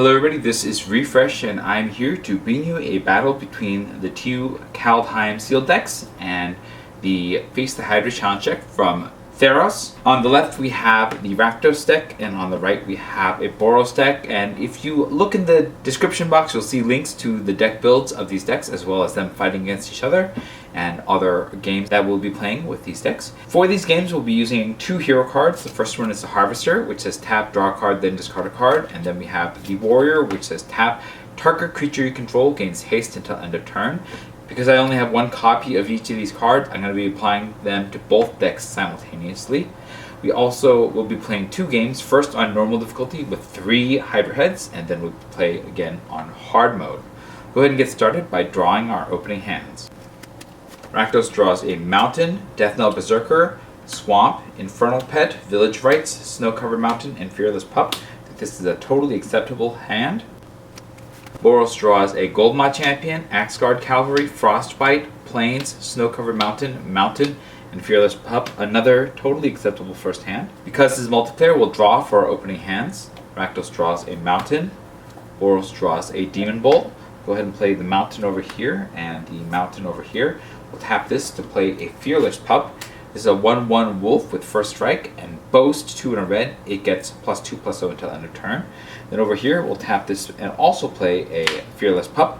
Hello everybody, this is Refresh and I'm here to bring you a battle between the two Kaldheim sealed decks and the Face the Hydra challenge deck from Theros. On the left we have the Rakdos deck and on the right we have a Boros deck, and if you look in the description box you'll see links to the deck builds of these decks as well as them fighting against each other and other games that we'll be playing with these decks. For these games we'll be using two hero cards. The first one is the Harvester, which says tap, draw a card, then discard a card, and then we have the Warrior, which says tap, target creature you control gains haste until end of turn. Because I only have one copy of each of these cards, I'm going to be applying them to both decks simultaneously. We also will be playing two games, first on normal difficulty with 3 Hydra heads, and then we'll play again on hard mode. Go ahead and get started by drawing our opening hands. Rakdos draws a Mountain, Deathnell Berserker, Swamp, Infernal Pet, Village Rites, Snow-Covered Mountain, and Fearless Pup. I think this is a totally acceptable hand. Boros draws a Goldmaw Champion, Axeguard Cavalry, Frostbite, Plains, Snow-Covered Mountain, Mountain, and Fearless Pup. Another totally acceptable first hand. Because this is multiplayer, we'll draw for our opening hands. Rakdos draws a Mountain. Boros draws a Demon Bolt. Go ahead and play the Mountain over here and the Mountain over here. We'll tap this to play a Fearless Pup. This is a 1/1 wolf with first strike and boast 2 in a red. It gets +2/+0 until end of turn. Then over here we'll tap this and also play a Fearless Pup.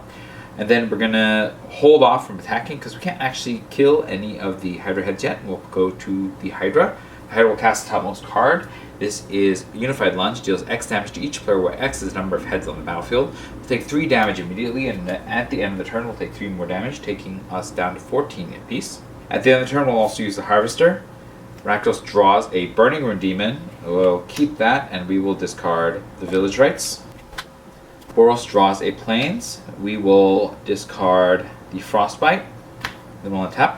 And then we're going to hold off from attacking because we can't actually kill any of the Hydra heads yet. We'll go to the Hydra. The Hydra will cast the topmost card. This is Unified Lunge, deals X damage to each player where X is the number of heads on the battlefield. We'll take 3 damage immediately, and at the end of the turn we'll take 3 more damage, taking us down to 14 apiece. At the end of the turn we'll also use the Harvester. Rakdos draws a Burning Rune Demon. We'll keep that and we will discard the Village Rites. Boros draws a Plains. We will discard the Frostbite. Then we'll untap.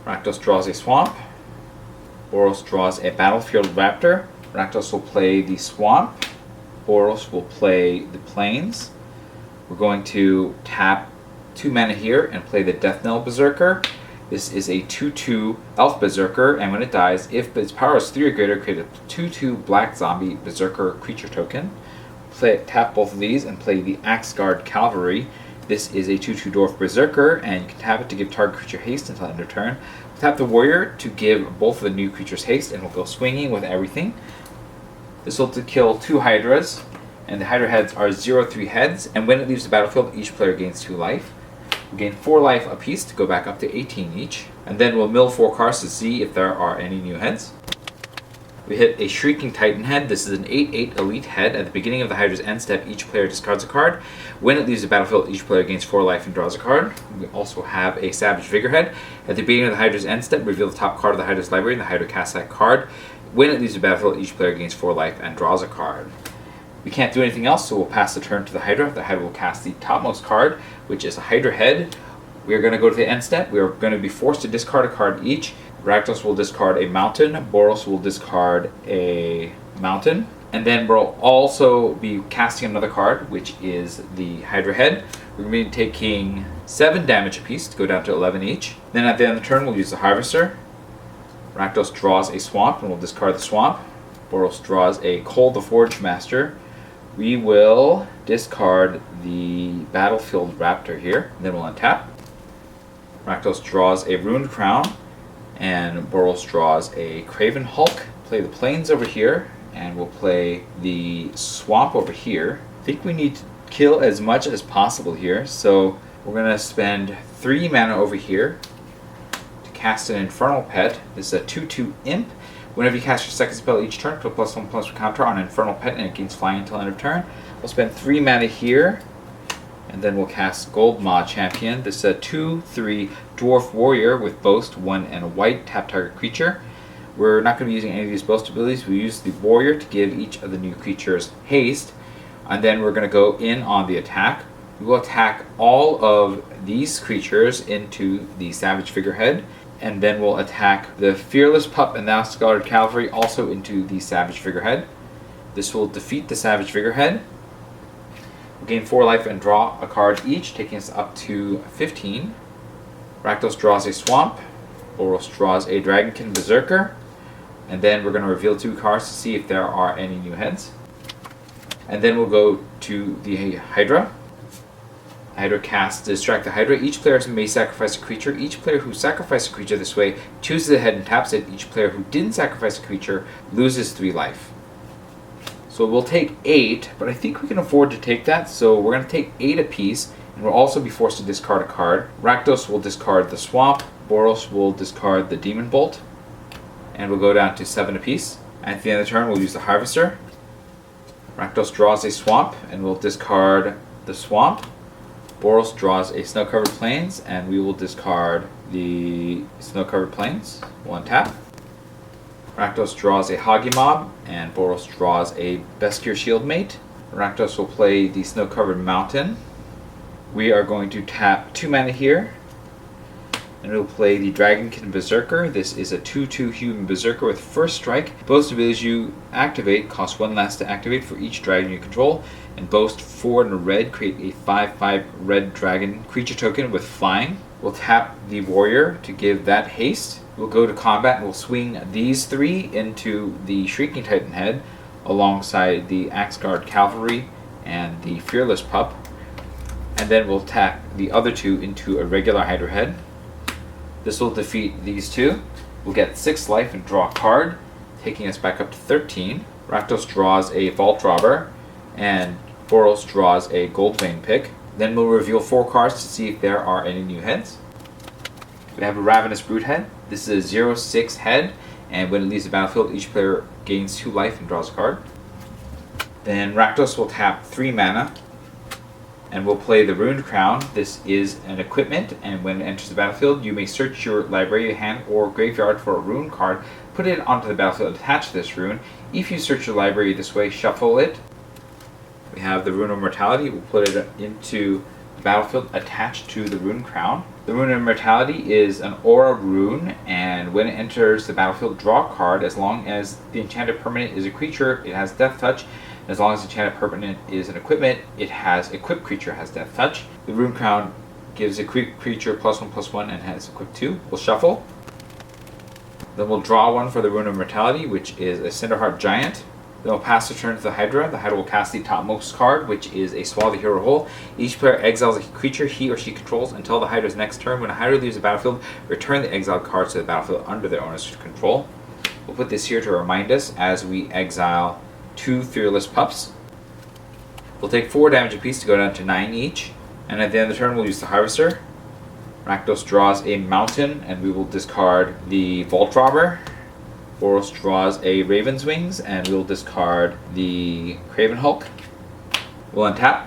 Rakdos draws a Swamp. Boros draws a Battlefield Raptor. Rakdos will play the Swamp. Boros will play the Plains. We're going to tap 2 mana here and play the Deathnell Berserker. This is a 2/2 Elf Berserker, and when it dies, if its power is 3 or greater, create a 2/2 Black Zombie Berserker creature token. Tap both of these and play the Axeguard Cavalry. This is a 2/2 Dwarf Berserker, and you can tap it to give target creature haste until end of turn. Tap the Warrior to give both of the new creatures haste, and we'll go swinging with everything. This will kill 2 Hydras, and the Hydra heads are 0/3 heads, and when it leaves the battlefield, each player gains 2 life. We gain 4 life apiece to go back up to 18 each, and then we'll mill 4 cards to see if there are any new heads. We hit a Shrieking Titan head. This is an 8/8 elite head. At the beginning of the Hydra's end step, each player discards a card. When it leaves the battlefield, each player gains 4 life and draws a card. We also have a Savage Vigor head. At the beginning of the Hydra's end step, reveal the top card of the Hydra's library and the Hydra casts that card. When it leaves the battlefield, each player gains 4 life and draws a card. We can't do anything else, so we'll pass the turn to the Hydra. The Hydra will cast the topmost card, which is a Hydra head. We are going to go to the end step. We are going to be forced to discard a card each. Rakdos will discard a Mountain. Boros will discard a Mountain. And then we'll also be casting another card, which is the Hydra head. We're going to be taking 7 damage apiece to go down to 11 each. Then at the end of the turn, we'll use the Harvester. Rakdos draws a Swamp, and we'll discard the Swamp. Boros draws a Cold the Forge Master. We will discard the Battlefield Raptor here, and then we'll untap. Rakdos draws a Ruined Crown, and Boros draws a Craven Hulk. Play the Plains over here, and we'll play the Swamp over here. I think we need to kill as much as possible here, so we're going to spend 3 mana over here to cast an Infernal Pet. This is a 2/2 Imp. Whenever you cast your second spell each turn, put +1/+1 counter on Infernal Pet, and it gains flying until end of turn. We'll spend 3 mana here, and then we'll cast Goldmaw Champion. This is a 2/3 Dwarf Warrior with Boast, 1 and a white, tap target creature. We're not going to be using any of these Boast abilities. We use the Warrior to give each of the new creatures haste, and then we're going to go in on the attack. We will attack all of these creatures into the Savage Figurehead, and then we'll attack the Fearless Pup and the Axeguard Cavalry also into the Savage Figurehead. This will defeat the Savage Figurehead. We'll gain 4 life and draw a card each, taking us up to 15. Rakdos draws a Swamp. Boros draws a Dragonkin Berserker. And then we're going to reveal 2 cards to see if there are any new heads. And then we'll go to the Hydra. Hydra casts Distract the Hydra. Each player may sacrifice a creature. Each player who sacrificed a creature this way chooses a head and taps it. Each player who didn't sacrifice a creature loses 3 life. So we'll take 8, but I think we can afford to take that. So we're going to take 8 apiece, and we'll also be forced to discard a card. Rakdos will discard the Swamp. Boros will discard the Demon Bolt. And we'll go down to 7 apiece. At the end of the turn, we'll use the Harvester. Rakdos draws a Swamp, and we'll discard the Swamp. Boros draws a Snow-Covered Plains, and we will discard the Snow-Covered Plains. 1 tap. Rakdos draws a Hoggy Mob, and Boros draws a Bestier Shieldmate. Rakdos will play the Snow-Covered Mountain. We are going to tap 2 mana here, and we'll play the Dragonkin Berserker. This is a 2/2 human berserker with first strike. Both abilities you activate cost 1 less to activate for each dragon you control, and boast 4 in a red, create a 5/5 red dragon creature token with flying. We'll tap the warrior to give that haste. We'll go to combat and we'll swing these 3 into the Shrieking Titan head alongside the Axeguard Cavalry and the Fearless Pup. And then we'll tap the other 2 into a regular Hydra head. This will defeat these 2. We'll get 6 life and draw a card, taking us back up to 13. Rakdos draws a Vault Robber, and Boros draws a Goldvein Pick. Then we'll reveal 4 cards to see if there are any new heads. We have a Ravenous Brute head. This is a 0/6 head, and when it leaves the battlefield, each player gains 2 life and draws a card. Then Rakdos will tap 3 mana, and we'll play the Ruined Crown. This is an equipment, and when it enters the battlefield, you may search your library, hand, or graveyard for a rune card, put it onto the battlefield, attach this rune. If you search your library this way, shuffle it. We have the Rune of Mortality. We'll put it into the battlefield attached to the Ruined Crown. The Rune of Mortality is an aura rune, and when it enters the battlefield, draw a card. As long as the enchanted permanent is a creature, it has Death Touch. As long as the enchanted permanent is an equipment, it has equipped creature has Death Touch. The Rune Crown gives a creature +1/+1 and has equipped 2. We'll shuffle. Then we'll draw 1 for the Rune of Mortality, which is a Cinderheart Giant. Then we'll pass the turn to the Hydra. The Hydra will cast the topmost card, which is a Swallow the Hero Whole. Each player exiles a creature he or she controls until the Hydra's next turn. When a Hydra leaves the battlefield, return the exiled cards to the battlefield under their owner's control. We'll put this here to remind us as we exile 2 Fearless Pups. We'll take 4 damage apiece to go down to 9 each. And at the end of the turn, we'll use the Harvester. Rakdos draws a Mountain, and we will discard the Vault Robber. Boros draws a Raven's Wings, and we'll discard the Craven Hulk. We'll untap.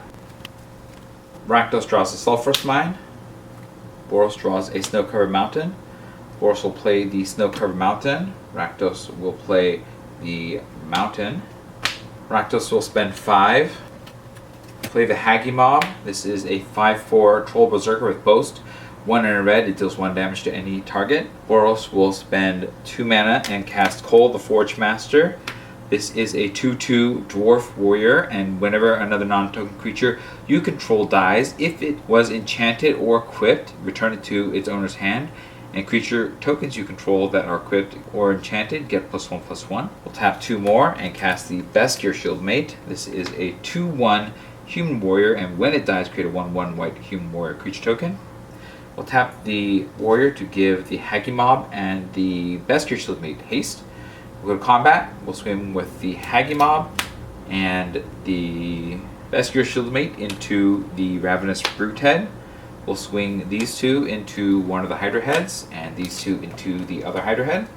Rakdos draws a Sulphurous Mine. Boros draws a Snow-Covered Mountain. Boros will play the Snow-Covered Mountain. Rakdos will play the Mountain. Rakdos will spend 5. Play the Haggy Mob. This is a 5/4 Troll Berserker with Boast. 1 in a red, it deals 1 damage to any target. Boros will spend 2 mana and cast Cole the Forge Master. This is a 2/2 Dwarf Warrior, and whenever another non-token creature you control dies, if it was enchanted or equipped, return it to its owner's hand. And creature tokens you control that are equipped or enchanted get +1/+1. We'll tap 2 more and cast the Bestier Shieldmate. This is a 2/1 Human Warrior, and when it dies, create a 1/1 white Human Warrior creature token. We'll tap the Warrior to give the Haggy Mob and the Bestier Shieldmate haste. We'll go to combat. We'll swim with the Haggy Mob and the Bestier Shieldmate into the Ravenous Brute head. We'll swing these 2 into one of the Hydra heads and these 2 into the other Hydra head.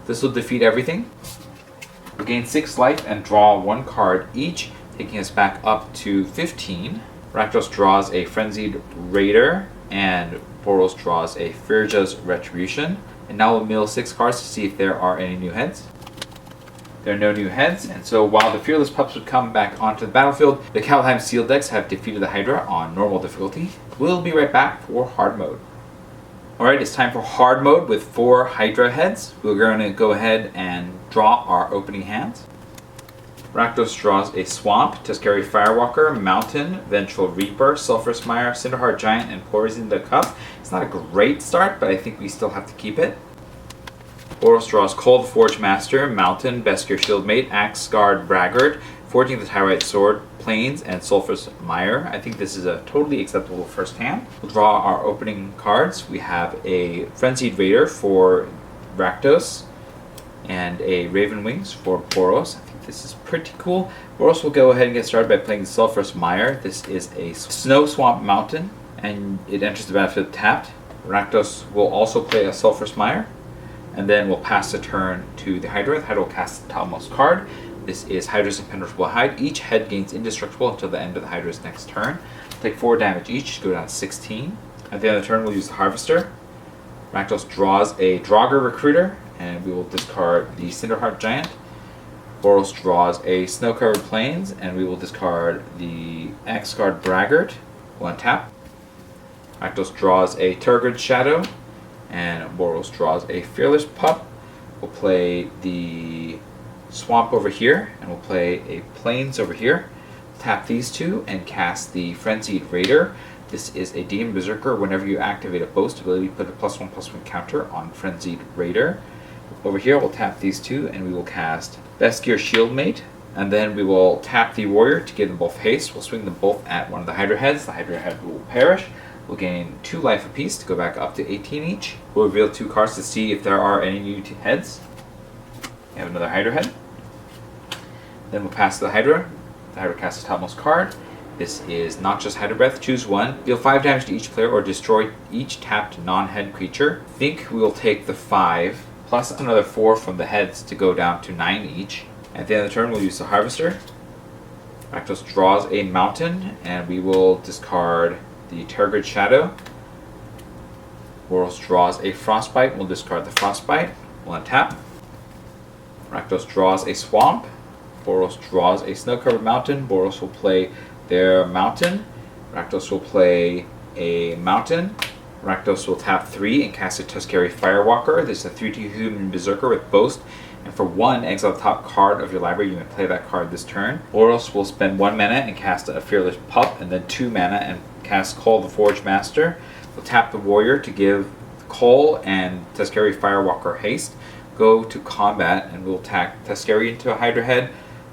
This will defeat everything. We'll gain 6 life and draw 1 card each, taking us back up to 15. Rakdos draws a Frenzied Raider, and Boros draws a Firja's Retribution. And now we'll mill 6 cards to see if there are any new heads. There are no new heads, and so while the Fearless Pups would come back onto the battlefield, the Kaldheim Seal decks have defeated the Hydra on normal difficulty. We'll be right back for hard mode. Alright, it's time for hard mode with 4 Hydra heads. We're going to go ahead and draw our opening hands. Rakdos draws a Swamp, Tuskeri Firewalker, Mountain, Vengeful Reaper, Sulphurous Mire, Cinderheart Giant, and Poison the Cup. It's not a great start, but I think we still have to keep it. Boros draws Cole the Forge Master, Mountain, Bestier Shieldmate, Axeguard Braggart, Forging the Tyrite Sword, Plains, and Sulphur's Mire. I think this is a totally acceptable first hand. We'll draw our opening cards. We have a Frenzied Raider for Rakdos and a Raven Wings for Boros. I think this is pretty cool. Boros will go ahead and get started by playing Sulphur's Mire. This is a Snow Swamp Mountain, and it enters the battlefield tapped. Rakdos will also play a Sulphur's Mire, and then we'll pass the turn to the Hydra. The Hydra will cast the topmost card. This is Hydra's Impenetrable Hide. Each head gains indestructible until the end of the Hydra's next turn. Take 4 damage each, go down to 16. At the end of the turn, we'll use the Harvester. Rakdos draws a draugr Recruiter, and we will discard the Cinderheart Giant. Boros draws a Snow-Covered Plains, and we will discard the Axgard Braggart. We'll untap. Rakdos draws a Turgid Shadow, and Boros draws a Fearless Pup. We'll play the Swamp over here, and we'll play a Plains over here. Tap these two and cast the Frenzied Raider. This is a Demon Berserker. Whenever you activate a boast ability, put a +1/+1 counter on Frenzied Raider. Over here, we'll tap these two, and we will cast Beskir Shieldmate. And then we will tap the Warrior to give them both haste. We'll swing them both at one of the Hydra heads. The Hydra head will perish. We'll gain 2 life apiece to go back up to 18 each. We'll reveal 2 cards to see if there are any new heads. We have another Hydra head. Then we'll pass to the Hydra. The Hydra casts the topmost card. This is Noxious Hydra Breath. Choose one. Deal 5 damage to each player or destroy each tapped non-head creature. I think we will take the 5 plus another 4 from the heads to go down to 9 each. At the end of the turn, we'll use the Harvester. Rakdos draws a Mountain, and we will discard the Turgid Shadow. Boros draws a Frostbite. We'll discard the Frostbite. We'll untap. Rakdos draws a Swamp. Boros draws a Snow-Covered Mountain. Boros will play their Mountain. Rakdos will play a Mountain. Rakdos will tap 3 and cast a Tuskeri Firewalker. This is a 3/2 human berserker with boast. And for 1, exile the top card of your library. You may play that card this turn. Boros will spend 1 mana and cast a Fearless Pup, and then 2 mana and cast Cole the Forge Master. We'll tap the Warrior to give Cole and Tuskeri Firewalker haste. Go to combat, and we'll attack Tuskeri into a Hydra head,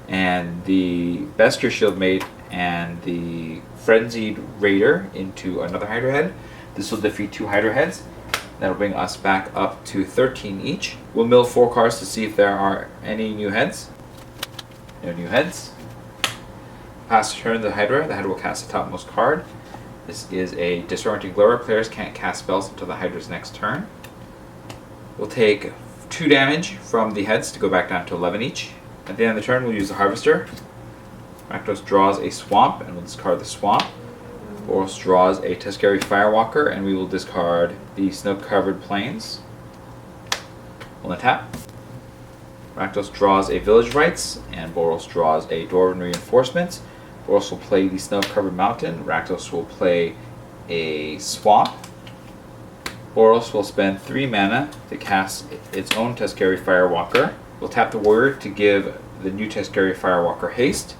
and the Beskir Shieldmate and the Frenzied Raider into another Hydra head. This will defeat 2 Hydra heads. That'll bring us back up to 13 each. We'll mill 4 cards to see if there are any new heads. No new heads. Pass the turn to the Hydra. The Hydra will cast the topmost card. This is a Disorienting Glower. Players can't cast spells until the Hydra's next turn. We'll take 2 damage from the heads to go back down to 11 each. At the end of the turn, we'll use the Harvester. Rakdos draws a Swamp, and we'll discard the Swamp. Boros draws a Tuskeri Firewalker, and we will discard the Snow-Covered Plains. We'll untap. Rakdos draws a Village Rites, and Boros draws a Dwarven Reinforcements. Boros will play the Snow-Covered Mountain. Rakdos will play a Swamp. Boros will spend 3 mana to cast its own Tuskeri Firewalker. We'll tap the Warrior to give the new Tuskeri Firewalker haste.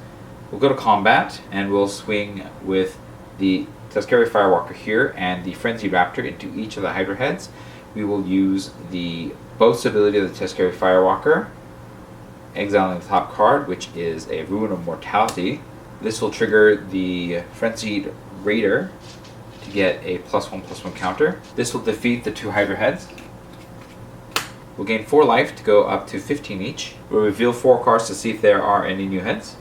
We'll go to combat, and we'll swing with the Tuskeri Firewalker here and the Frenzy Raptor into each of the Hydra heads. We will use the boast ability of the Tuskeri Firewalker, exiling the top card, which is a Ruin of Mortality. This will trigger the Frenzied Raider to get a +1/+1 counter. This will defeat the 2 Hydra heads. We'll gain 4 life to go up to 15 each. We'll reveal 4 cards to see if there are any new heads.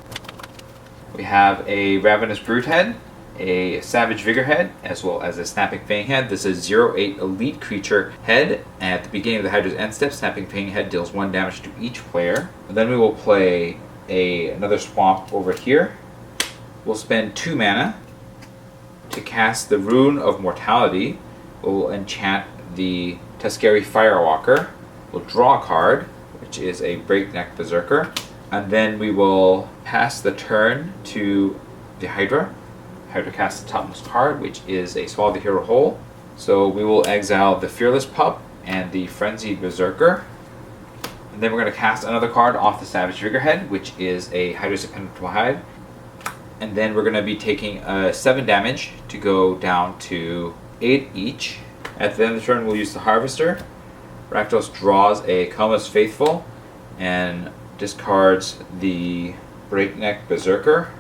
We have a Ravenous Brute head, a Savage Vigor head, as well as a Snapping Fang head. This is 0/8 Elite Creature head. At the beginning of the Hydra's end step, Snapping Fang head deals 1 damage to each player. And then we will play another Swamp over here. We'll spend 2 mana to cast the Rune of Mortality. We'll enchant the Tuskeri Firewalker. We'll draw a card, which is a Breakneck Berserker. And then we will pass the turn to the Hydra. Hydra casts the topmost card, which is a Swallow the Hero Whole. So we will exile the Fearless Pup and the Frenzied Berserker. And then we're going to cast another card off the Savage Vigor head, which is a Hydra's Impenetrable Hide. And then we're going to be taking 7 damage to go down to 8 each. At the end of the turn, we'll use the Harvester. Rakdos draws a Coma's Faithful and discards the Breakneck Berserker.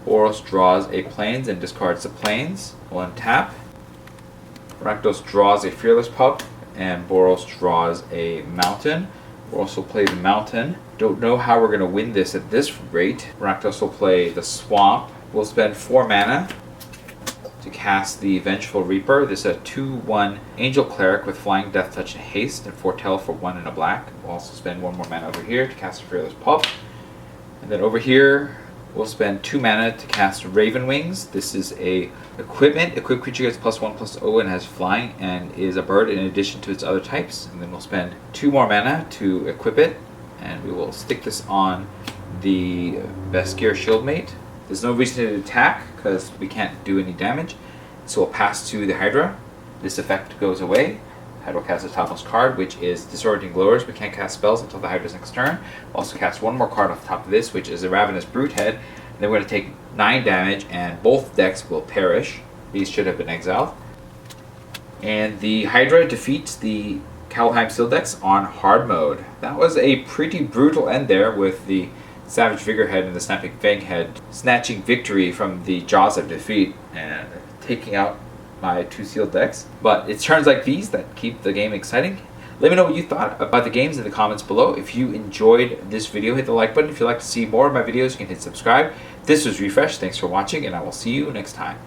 Boros draws a plains and discards the plains. We'll untap. Rakdos draws a Fearless Pup, and Boros draws a mountain. We'll also play the mountain. Don't know how we're going to win this at this rate. Rakdos will play the swamp. We'll spend 4 mana to cast the Vengeful Reaper. This is a 2/1 Angel Cleric with Flying, Death Touch, and Haste, and Foretell for 1 and a black. We'll also spend 1 more mana over here to cast a Fearless Pup. And then over here, we'll spend 2 mana to cast Raven Wings. This is a equipment. Equipped creature gets +1/+0 and has flying and is a bird in addition to its other types. And then we'll spend 2 more mana to equip it. And we will stick this on the Beskir Shieldmate. There's no reason to attack because we can't do any damage. So we'll pass to the Hydra. This effect goes away. Hydra will cast the topmost card, which is Disorienting Blowers. We can't cast spells until the Hydra's next turn. We'll also cast 1 more card off the top of this, which is a Ravenous Brutehead. And then we're going to take 9 damage, and both decks will perish. These should have been exiled. And the Hydra defeats the Kaldheim Seal decks on hard mode. That was a pretty brutal end there, with the Savage Figurehead and the Snapping Fanghead snatching victory from the jaws of defeat and taking out my 2 sealed decks. But it's turns like these that keep the game exciting. Let me know what you thought about the games in the comments below. If you enjoyed this video, hit the like button. If you'd like to see more of my videos, you can hit subscribe. This was Refresh. Thanks for watching, and I will see you next time.